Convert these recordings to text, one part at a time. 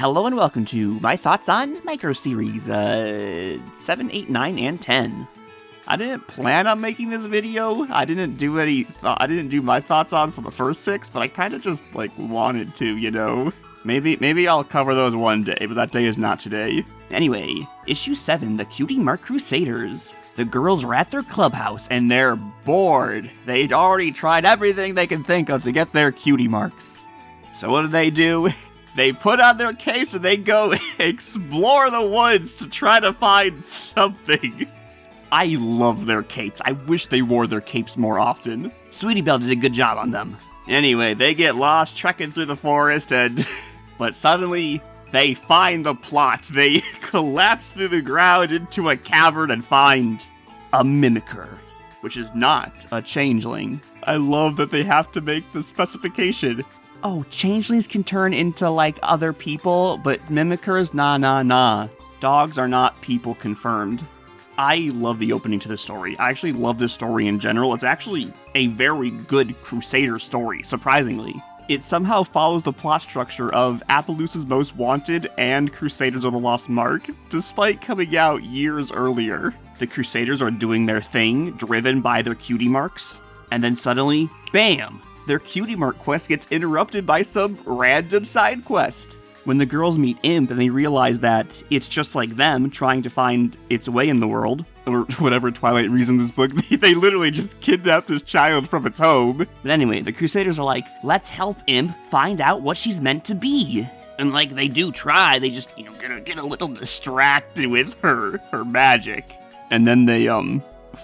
Hello and welcome to my thoughts on Micro-series 7, 8, 9, and 10. I didn't plan on making this video. I didn't do my thoughts on for the first 6, but I kind of just wanted to, you know. Maybe I'll cover those one day, but that day is not today. Anyway, issue 7, the Cutie Crusaders. The girls are at their clubhouse and they're bored. They'd already tried everything they can think of to get their cutie marks. So what do? They put on their capes and they go explore the woods to try to find something. I love their capes. I wish they wore their capes more often. Sweetie Belle did a good job on them. Anyway, they get lost trekking through the forest but suddenly they find the plot. They collapse through the ground into a cavern and find a mimicker, which is not a changeling. I love that they have to make the specification. Oh, changelings can turn into, other people, but mimickers, nah. Dogs are not people confirmed. I love the opening to this story. I actually love this story in general. It's actually a very good Crusader story, surprisingly. It somehow follows the plot structure of Appaloos's Most Wanted and Crusaders of the Lost Mark, despite coming out years earlier. The Crusaders are doing their thing, driven by their cutie marks, and then suddenly, bam! Their cutie mark quest gets interrupted by some random side quest. When the girls meet Imp and they realize that it's just like them trying to find its way in the world, or whatever Twilight reason this book, they literally just kidnapped this child from its home. But anyway, the Crusaders are like, let's help Imp find out what she's meant to be. And they do try, they just, get a little distracted with her magic. And then they,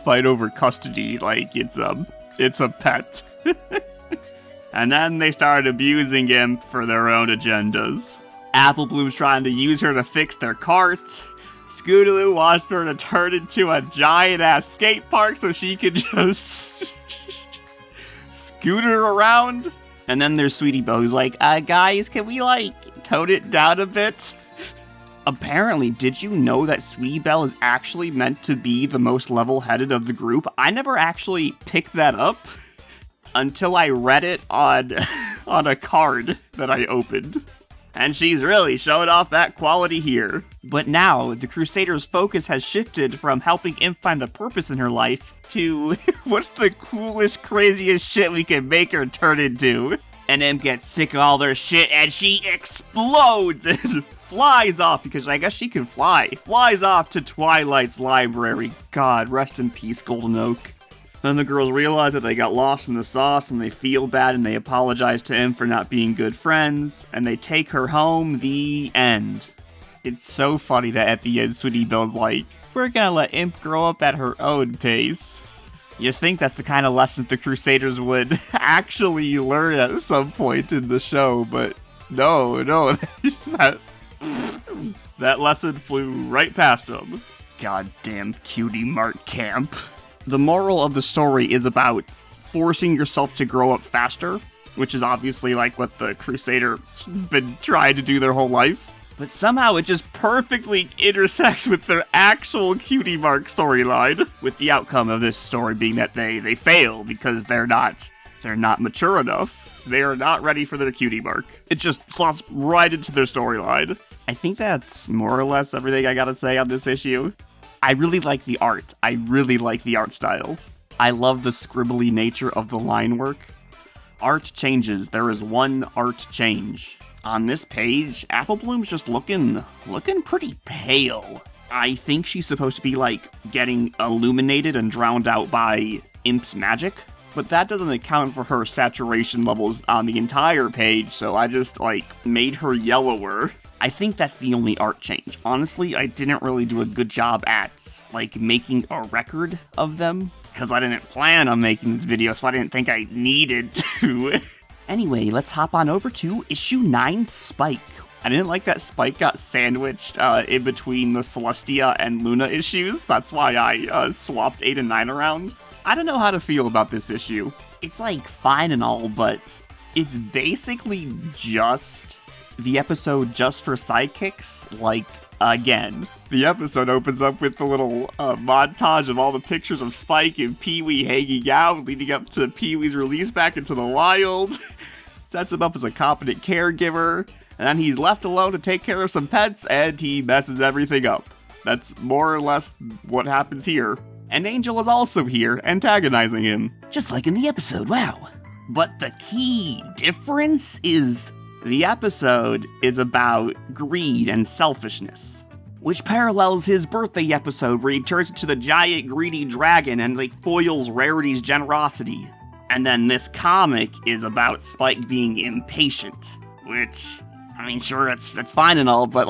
fight over custody like it's a pet. And then they start abusing Imp for their own agendas. Applebloom's trying to use her to fix their cart. Scootaloo wants her to turn into a giant-ass skate park so she can just scooter around. And then there's Sweetie Belle who's like, guys, can we, tone it down a bit? Apparently, did you know that Sweetie Belle is actually meant to be the most level-headed of the group? I never actually picked that up until I read it on a card that I opened. And she's really showing off that quality here. But now, the Crusaders' focus has shifted from helping Imp find the purpose in her life to what's the coolest, craziest shit we can make her turn into. And Imp gets sick of all their shit and she explodes and flies off, because I guess she can fly. Flies off to Twilight's library. God, rest in peace, Golden Oak. Then the girls realize that they got lost in the sauce and they feel bad and they apologize to Imp for not being good friends, and they take her home. The end. It's so funny that at the end, Sweetie Belle's like, we're gonna let Imp grow up at her own pace. You think that's the kind of lessons the Crusaders would actually learn at some point in the show, but no, that lesson flew right past them. Goddamn cutie mark camp. The moral of the story is about forcing yourself to grow up faster, which is obviously what the Crusaders been trying to do their whole life. But somehow it just perfectly intersects with their actual cutie mark storyline, with the outcome of this story being that they fail because they're not mature enough. They are not ready for their cutie mark. It just slots right into their storyline. I think that's more or less everything I gotta say on this issue. I really like the art. I really like the art style. I love the scribbly nature of the line work. Art changes. There is one art change. On this page, Applebloom's just looking pretty pale. I think she's supposed to be, getting illuminated and drowned out by Imp's magic, but that doesn't account for her saturation levels on the entire page, so I just, made her yellower. I think that's the only art change. Honestly, I didn't really do a good job at, making a record of them, because I didn't plan on making this video, so I didn't think I needed to. Anyway, let's hop on over to issue 9, Spike. I didn't like that Spike got sandwiched in between the Celestia and Luna issues. That's why I swapped 8 and 9 around. I don't know how to feel about this issue. It's, fine and all, but it's basically just the episode Just for Sidekicks, again. The episode opens up with the little montage of all the pictures of Spike and Pee-wee hanging out, leading up to Pee-wee's release back into the wild. Sets him up as a competent caregiver. And then he's left alone to take care of some pets, and he messes everything up. That's more or less what happens here. And Angel is also here, antagonizing him. Just like in the episode, wow. But the key difference is the episode is about greed and selfishness, which parallels his birthday episode where he turns into the giant greedy dragon and foils Rarity's generosity. And then this comic is about Spike being impatient, which, I mean, sure, it's fine and all, but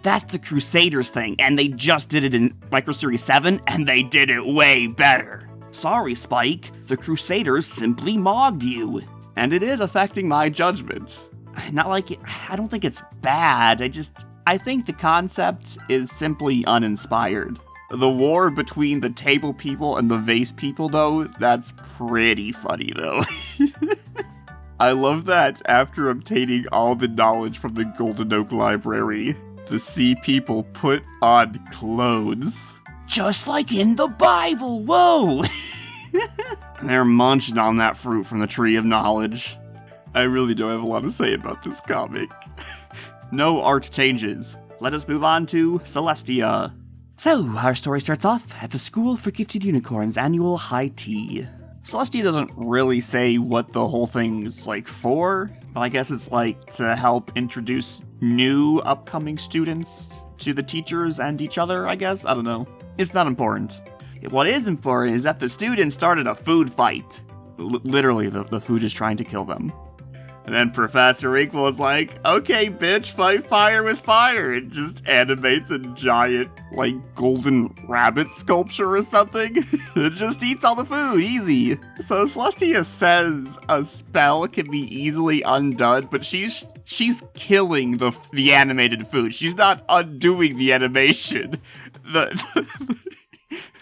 that's the Crusaders thing, and they just did it in Micro-series 7, and they did it way better. Sorry, Spike, the Crusaders simply mogged you. And it is affecting my judgment. Not I don't think it's bad, I think the concept is simply uninspired. The war between the table people and the vase people, though, that's pretty funny, though. I love that after obtaining all the knowledge from the Golden Oak Library, the sea people put on clothes. Just like in the Bible, whoa! They're munching on that fruit from the Tree of Knowledge. I really don't have a lot to say about this comic. No art changes. Let us move on to Celestia. So, our story starts off at the School for Gifted Unicorns annual high tea. Celestia doesn't really say what the whole thing's for, but I guess it's to help introduce new upcoming students to the teachers and each other, I guess? I don't know. It's not important. What is important is that the students started a food fight. Literally, the food is trying to kill them. And then Professor Equal is like, okay, bitch, fight fire with fire. It just animates a giant, golden rabbit sculpture or something. It just eats all the food, easy. So Celestia says a spell can be easily undone, but she's killing the animated food. She's not undoing the animation.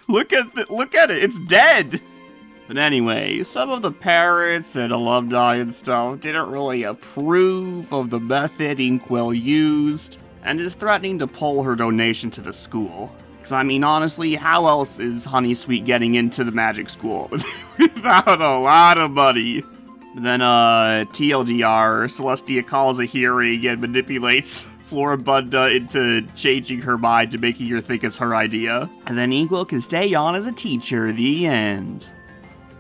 Look at it, it's dead. But anyway, some of the parents and alumni and stuff didn't really approve of the method Inkwell used, and is threatening to pull her donation to the school. Because, I mean, honestly, how else is Honey Sweet getting into the magic school without a lot of money? Then, TLDR, Celestia calls a hearing and manipulates Floribunda into changing her mind to making her think it's her idea. And then Inkwell can stay on as a teacher, the end.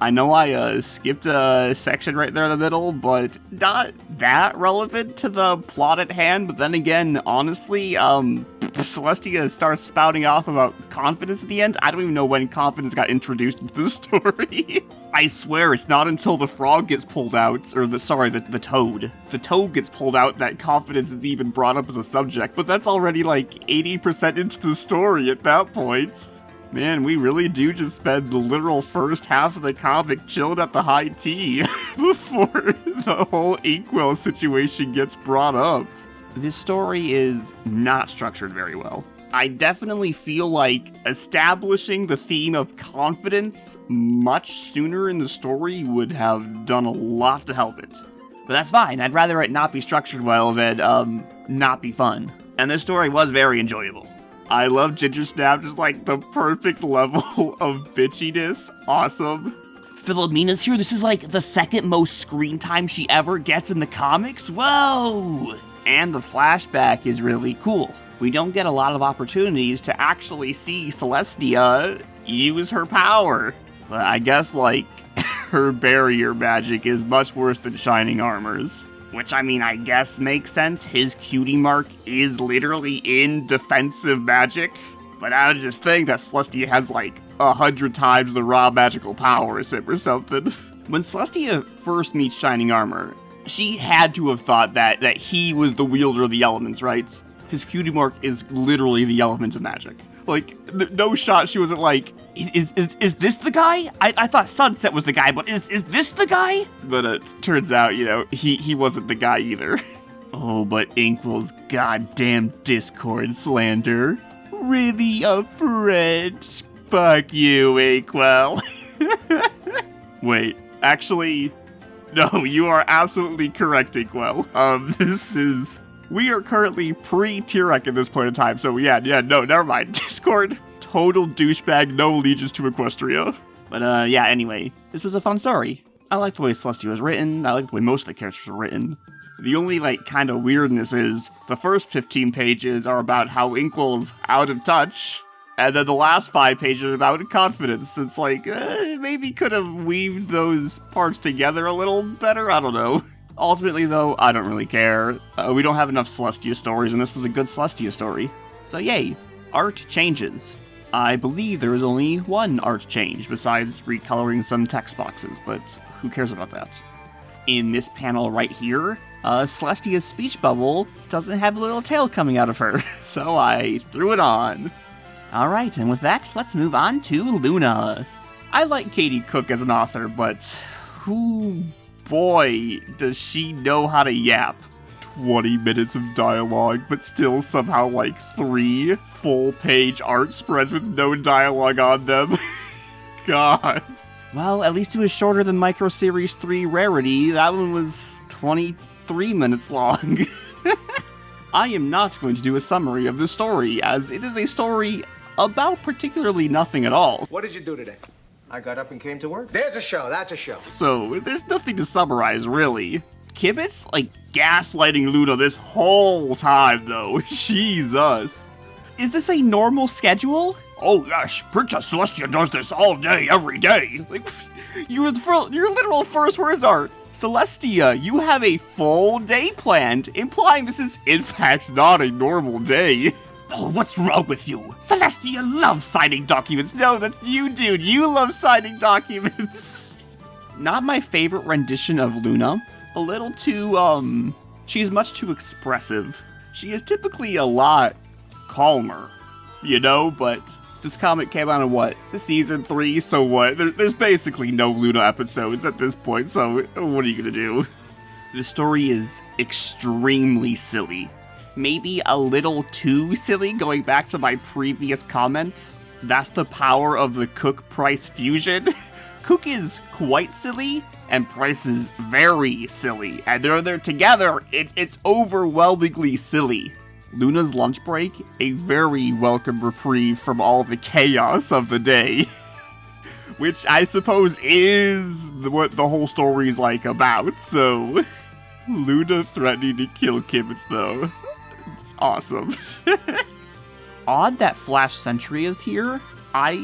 I know I skipped a section right there in the middle, but not that relevant to the plot at hand. But then again, honestly, Celestia starts spouting off about confidence at the end. I don't even know when confidence got introduced into the story. I swear it's not until the frog gets pulled out, or the toad. The toad gets pulled out that confidence is even brought up as a subject, but that's already 80% into the story at that point. Man, we really do just spend the literal first half of the comic chilling at the high tea before the whole Inkwell situation gets brought up. This story is not structured very well. I definitely feel like establishing the theme of confidence much sooner in the story would have done a lot to help it. But that's fine, I'd rather it not be structured well than not be fun. And this story was very enjoyable. I love Ginger Snap, just the perfect level of bitchiness. Awesome. Philomena's here. This is the second most screen time she ever gets in the comics. Whoa! And the flashback is really cool. We don't get a lot of opportunities to actually see Celestia use her power. But I guess, her barrier magic is much worse than Shining Armor's. Which, I mean, I guess makes sense. His Cutie mark is literally in defensive magic. But I would just think that Celestia has 100 times the raw magical power as him or something. When Celestia first meets Shining Armor, she had to have thought that he was the wielder of the elements, right? His Cutie mark is literally the element of magic. No shot she wasn't is this the guy? I thought Sunset was the guy, but is this the guy? But it turns out, he wasn't the guy either. Oh, but Inkwell's goddamn Discord slander. Really a friend? Fuck you, Inkwell. Wait, actually, no, you are absolutely correct, Inkwell. We are currently pre-Tyrek at this point in time, so no, never mind. Discord, total douchebag, no allegiance to Equestria. But anyway, this was a fun story. I like the way Celestia was written, I like the way most of the characters were written. The only, like, kind of weirdness is the first 15 pages are about how Inkwell's out of touch, and then the last 5 pages are about confidence. It's like, maybe could have weaved those parts together a little better, I don't know. Ultimately, though, I don't really care. We don't have enough Celestia stories, and this was a good Celestia story. So yay, art changes. I believe there is only one art change, besides recoloring some text boxes, but who cares about that? In this panel right here, Celestia's speech bubble doesn't have a little tail coming out of her, so I threw it on. Alright, and with that, let's move on to Luna. I like Katie Cook as an author, but boy, does she know how to yap. 20 minutes of dialogue, but still somehow like 3 full-page art spreads with no dialogue on them. God. Well, at least it was shorter than Micro-series 3 Rarity. That one was 23 minutes long. I am not going to do a summary of the story, as it is a story about particularly nothing at all. What did you do today? I got up and came to work. There's a show, that's a show. So, there's nothing to summarize, really. Kibit's, like, gaslighting Luna this whole time, though. Jesus. Is this a normal schedule? Oh, yes, Princess Celestia does this all day, every day. Like, your literal first words are, Celestia, you have a full day planned, implying this is, in fact, not a normal day. Oh, what's wrong with you? Celestia loves signing documents. No, that's you, dude. You love signing documents. Not my favorite rendition of Luna. A little too, she's much too expressive. She is typically a lot calmer, you know, but this comic came out in what? Season 3, so what? There's basically no Luna episodes at this point, so what are you gonna do? The story is extremely silly. Maybe a little too silly, going back to my previous comment. That's the power of the Cook-Price fusion. Cook is quite silly, and Price is very silly, and they're together, it's overwhelmingly silly. Luna's lunch break, a very welcome reprieve from all the chaos of the day. Which I suppose is what the whole story's like about, so... Luna threatening to kill Kibitz, though. Awesome. Odd that Flash Sentry is here. I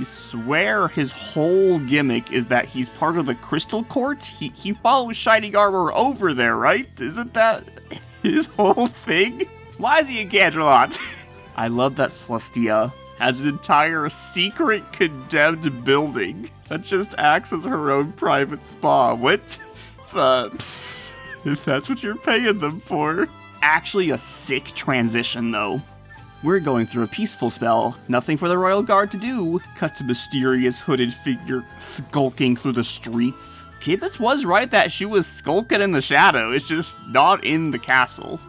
swear his whole gimmick is that he's part of the Crystal Court. He follows Shining Armor over there, right? Isn't that his whole thing? Why is he a Gadrelot? I love that Celestia has an entire secret condemned building that just acts as her own private spa. What? If that's what you're paying them for. Actually a sick transition, though. We're going through a peaceful spell. Nothing for the Royal Guard to do. Cut to mysterious hooded figure skulking through the streets. Kibitz was right that she was skulking in the shadow. It's just not in the castle.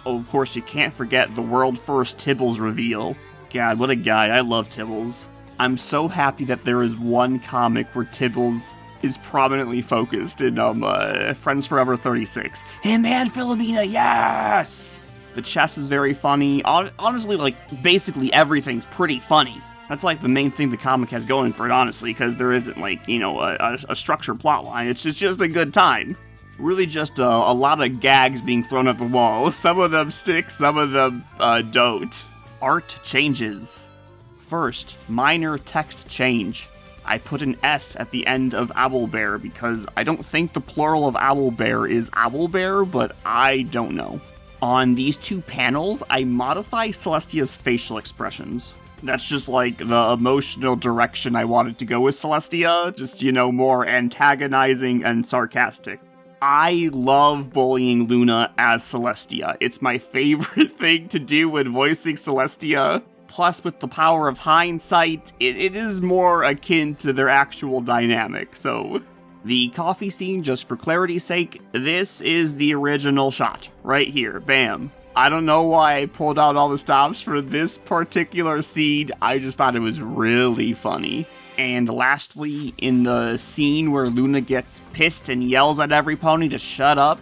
Oh, of course, you can't forget the world first Tibbles reveal. God, what a guy. I love Tibbles. I'm so happy that there is one comic where Tibbles is prominently focused in Friends Forever 36. Him and Philomena, yes! The chess is very funny. Honestly, like, basically everything's pretty funny. That's, like, the main thing the comic has going for it, honestly, because there isn't, like, you know, a structured plot line. It's just a good time. Really just a lot of gags being thrown at the wall. Some of them stick, some of them don't. Art changes. First, minor text change. I put an S at the end of Owlbear because I don't think the plural of Owlbear is Owlbear, but I don't know. On these 2 panels, I modify Celestia's facial expressions. That's just like the emotional direction I wanted to go with Celestia, just, you know, more antagonizing and sarcastic. I love bullying Luna as Celestia. It's my favorite thing to do when voicing Celestia. Plus, with the power of hindsight, it is more akin to their actual dynamic, so... The coffee scene, just for clarity's sake, this is the original shot, right here, bam. I don't know why I pulled out all the stops for this particular scene, I just thought it was really funny. And lastly, in the scene where Luna gets pissed and yells at every pony to shut up,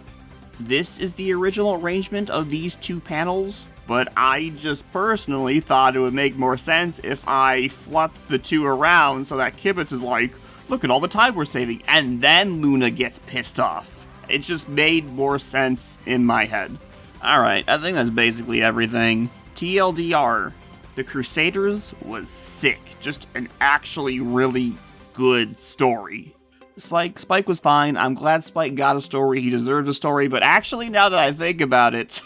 this is the original arrangement of these 2 panels, but I just personally thought it would make more sense if I flipped the 2 around so that Kibitz is like, look at all the time we're saving, and then Luna gets pissed off. It just made more sense in my head. Alright, I think that's basically everything. TLDR, the Crusaders was sick. Just an actually really good story. Spike was fine. I'm glad Spike got a story. He deserves a story. But actually, now that I think about it,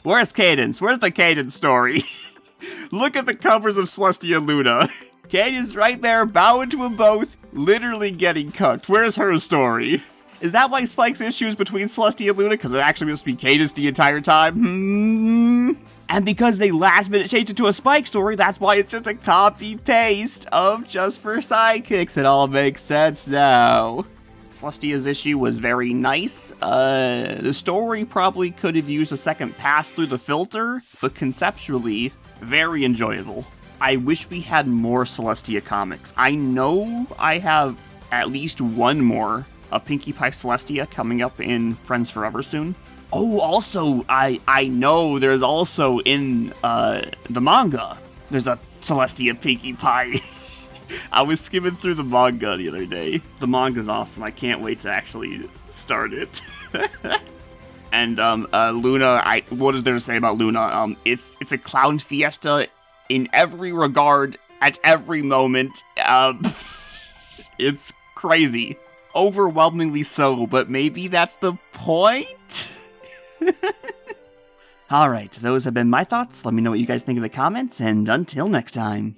where's Cadence? Where's the Cadence story? Look at the covers of Celestia and Luna. Cadence right there, bowing to them both, literally getting cucked. Where's her story? Is that why Spike's issues between Celestia and Luna? Because it actually must be Cadence the entire time? And because they last minute changed it to a Spike story, that's why it's just a copy-paste of Just for Sidekicks. It all makes sense now. Celestia's issue was very nice. The story probably could have used a second pass through the filter, but conceptually, very enjoyable. I wish we had more Celestia comics. I know I have at least one more, a Pinkie Pie Celestia, coming up in Friends Forever soon. Oh, also, I know there's also in the manga, there's a Celestia Pinkie Pie. I was skimming through the manga the other day. The manga's awesome. I can't wait to actually start it. And Luna, what is there to say about Luna? It's a clown fiesta in every regard, at every moment. It's crazy. Overwhelmingly so, but maybe that's the point? Alright, those have been my thoughts. Let me know what you guys think in the comments, and until next time.